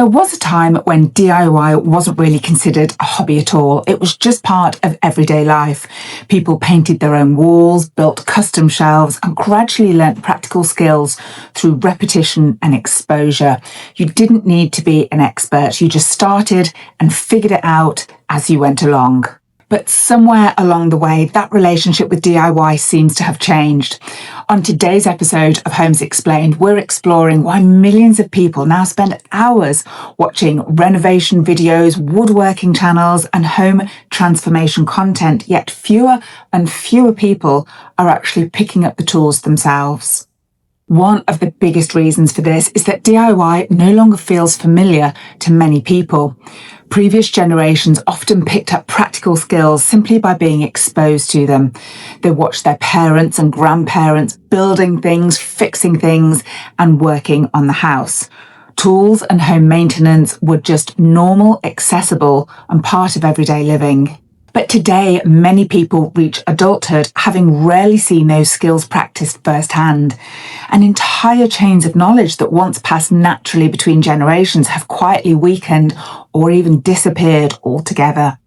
There was a time when DIY wasn't really considered a hobby at all. It was just part of everyday life. People painted their own walls, built custom shelves, and gradually learnt practical skills through repetition and exposure. You didn't need to be an expert. You just started and figured it out as you went along. But somewhere along the way, that relationship with DIY seems to have changed. On today's episode of Homes Explained, we're exploring why millions of people now spend hours watching renovation videos, woodworking channels, and home transformation content, yet fewer and fewer people are actually picking up the tools themselves. One of the biggest reasons for this is that DIY no longer feels familiar to many people. Previous generations often picked up practical skills simply by being exposed to them. They watched their parents and grandparents building things, fixing things, and working on the house. Tools and home maintenance were just normal, accessible, and part of everyday living. But today, many people reach adulthood having rarely seen those skills practiced firsthand. And entire chains of knowledge that once passed naturally between generations have quietly weakened or even disappeared altogether.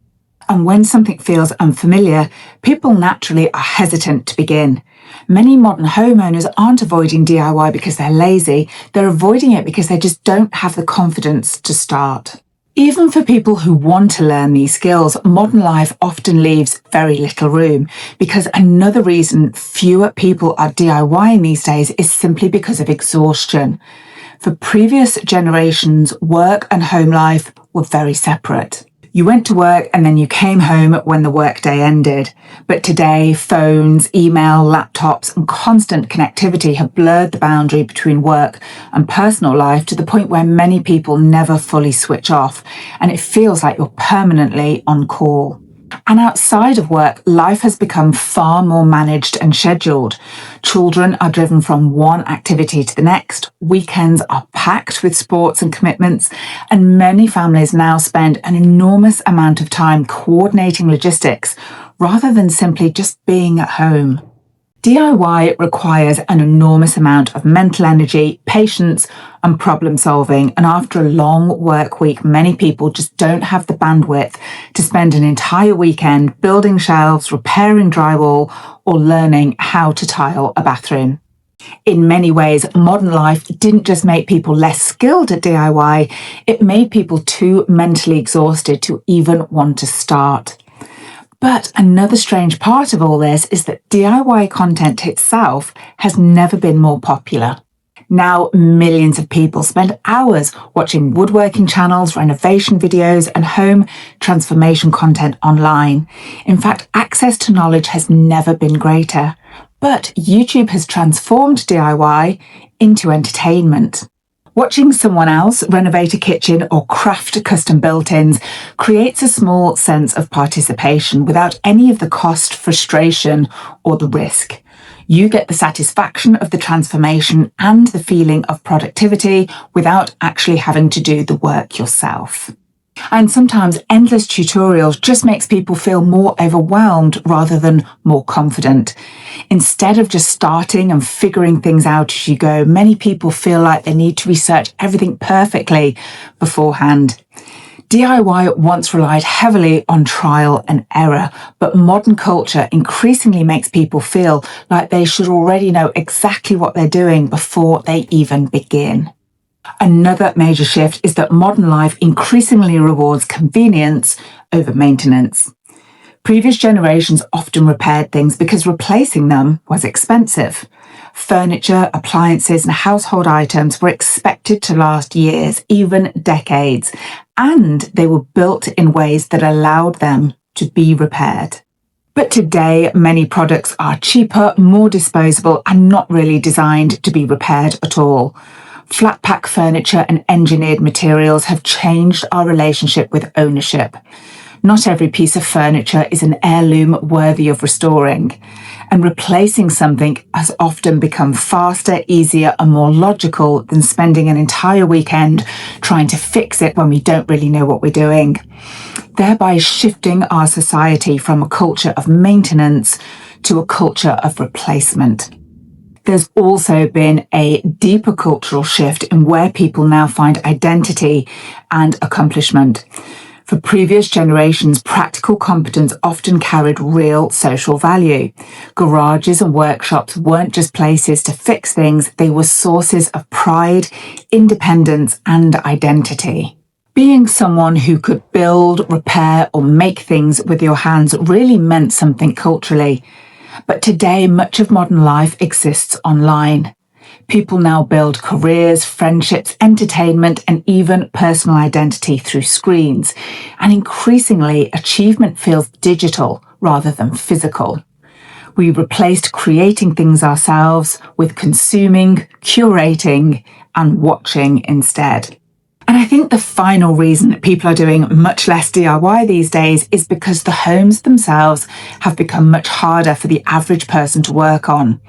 And when something feels unfamiliar, people naturally are hesitant to begin. Many modern homeowners aren't avoiding DIY because they're lazy. They're avoiding it because they just don't have the confidence to start. Even for people who want to learn these skills, modern life often leaves very little room, because another reason fewer people are DIYing these days is simply because of exhaustion. For previous generations, work and home life were very separate. You went to work and then you came home when the workday ended. But today, phones, email, laptops, and constant connectivity have blurred the boundary between work and personal life to the point where many people never fully switch off, and it feels like you're permanently on call. And outside of work, life has become far more managed and scheduled. Children are driven from one activity to the next. Weekends are packed with sports and commitments, and many families now spend an enormous amount of time coordinating logistics rather than simply just being at home. DIY requires an enormous amount of mental energy, patience, and problem solving. And after a long work week, many people just don't have the bandwidth to spend an entire weekend building shelves, repairing drywall, or learning how to tile a bathroom. In many ways, modern life didn't just make people less skilled at DIY, it made people too mentally exhausted to even want to start. But another strange part of all this is that DIY content itself has never been more popular. Now, millions of people spend hours watching woodworking channels, renovation videos, and home transformation content online. In fact, access to knowledge has never been greater. But YouTube has transformed DIY into entertainment. Watching someone else renovate a kitchen or craft custom built-ins creates a small sense of participation without any of the cost, frustration, or the risk. You get the satisfaction of the transformation and the feeling of productivity without actually having to do the work yourself. And sometimes endless tutorials just makes people feel more overwhelmed rather than more confident. Instead of just starting and figuring things out as you go, many people feel like they need to research everything perfectly beforehand. DIY once relied heavily on trial and error, but modern culture increasingly makes people feel like they should already know exactly what they're doing before they even begin. Another major shift is that modern life increasingly rewards convenience over maintenance. Previous generations often repaired things because replacing them was expensive. Furniture, appliances, and household items were expected to last years, even decades, and they were built in ways that allowed them to be repaired. But today, many products are cheaper, more disposable, and not really designed to be repaired at all. Flat pack furniture and engineered materials have changed our relationship with ownership. Not every piece of furniture is an heirloom worthy of restoring, and replacing something has often become faster, easier, and more logical than spending an entire weekend trying to fix it when we don't really know what we're doing, thereby shifting our society from a culture of maintenance to a culture of replacement. There's also been a deeper cultural shift in where people now find identity and accomplishment. For previous generations, practical competence often carried real social value. Garages and workshops weren't just places to fix things, they were sources of pride, independence, and identity. Being someone who could build, repair, or make things with your hands really meant something culturally. But today, much of modern life exists online. People now build careers, friendships, entertainment, and even personal identity through screens. And increasingly, achievement feels digital rather than physical. We replaced creating things ourselves with consuming, curating, and watching instead. And I think the final reason that people are doing much less DIY these days is because the homes themselves have become much harder for the average person to work on.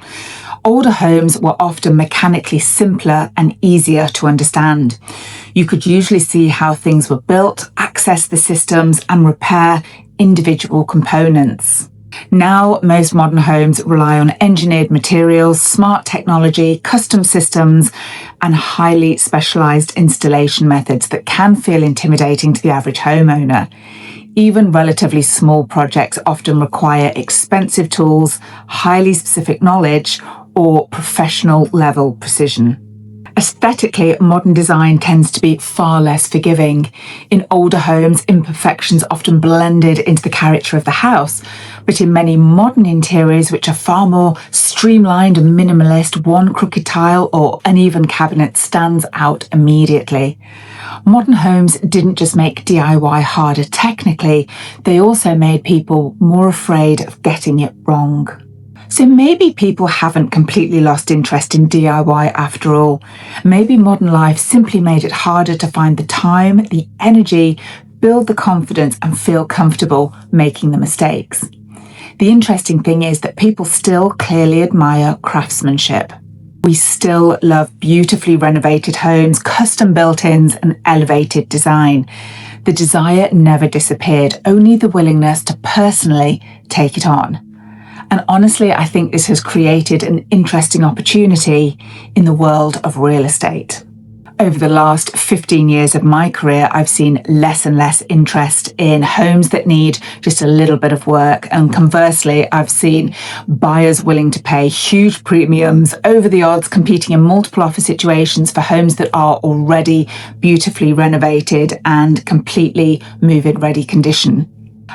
Older homes were often mechanically simpler and easier to understand. You could usually see how things were built, access the systems, and repair individual components. Now, most modern homes rely on engineered materials, smart technology, custom systems, and highly specialised installation methods that can feel intimidating to the average homeowner. Even relatively small projects often require expensive tools, highly specific knowledge, or professional level precision. Aesthetically, modern design tends to be far less forgiving. In older homes, imperfections often blended into the character of the house, but in many modern interiors, which are far more streamlined and minimalist, one crooked tile or uneven cabinet stands out immediately. Modern homes didn't just make DIY harder technically, they also made people more afraid of getting it wrong. So maybe people haven't completely lost interest in DIY after all. Maybe modern life simply made it harder to find the time, the energy, build the confidence and feel comfortable making the mistakes. The interesting thing is that people still clearly admire craftsmanship. We still love beautifully renovated homes, custom built-ins and elevated design. The desire never disappeared, only the willingness to personally take it on. And honestly, I think this has created an interesting opportunity in the world of real estate. Over the last 15 years of my career, I've seen less and less interest in homes that need just a little bit of work. And conversely, I've seen buyers willing to pay huge premiums over the odds, competing in multiple offer situations for homes that are already beautifully renovated and completely move-in ready condition.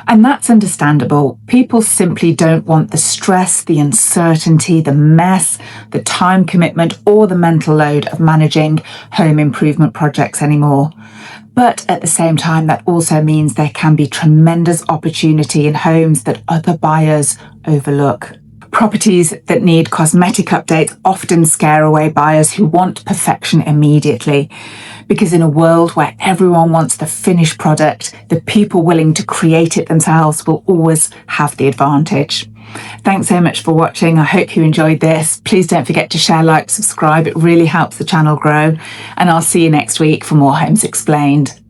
And that's understandable. People simply don't want the stress, the uncertainty, the mess, the time commitment, or the mental load of managing home improvement projects anymore. But at the same time, that also means there can be tremendous opportunity in homes that other buyers overlook. Properties that need cosmetic updates often scare away buyers who want perfection immediately. Because in a world where everyone wants the finished product, the people willing to create it themselves will always have the advantage. Thanks so much for watching. I hope you enjoyed this. Please don't forget to share, like, subscribe. It really helps the channel grow. And I'll see you next week for more Homes Explained.